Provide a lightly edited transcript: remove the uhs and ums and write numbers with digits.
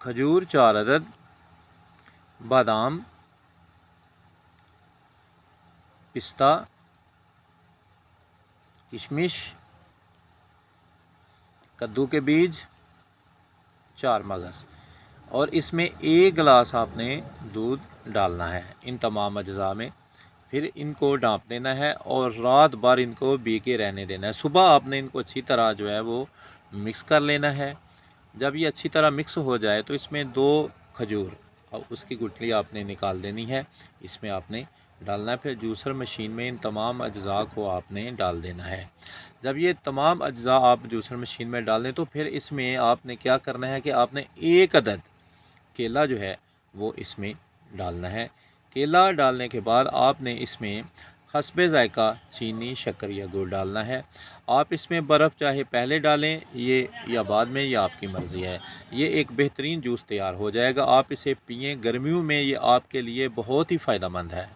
खजूर 4 अदद, बादाम, पिस्ता, किशमिश, कद्दू के बीज 4 मगज़, और इसमें 1 गिलास आपने दूध डालना है इन तमाम अज्जा में। फिर इनको ढाँप देना है और रात भर इनको भीगे रहने देना है। सुबह आपने इनको अच्छी तरह जो है वो मिक्स कर लेना है। जब ये अच्छी तरह मिक्स हो जाए तो इसमें 2 खजूर और उसकी गुठली आपने निकाल देनी है, इसमें आपने डालना है। फिर जूसर मशीन में इन तमाम अज्जा को आपने डाल देना है। जब ये तमाम अज्जा आप जूसर मशीन में डाल दें तो फिर इसमें आपने क्या करना है कि आपने 1 अदद केला जो है वो इसमें डालना है। केला डालने के बाद आपने इसमें हस्बे ज़ायक़ा चीनी, शक्कर या गुड़ डालना है। आप इसमें बर्फ़ चाहे पहले डालें ये या बाद में, ये आपकी मर्ज़ी है। ये एक बेहतरीन जूस तैयार हो जाएगा। आप इसे पिएं, गर्मियों में ये आपके लिए बहुत ही फ़ायदेमंद है।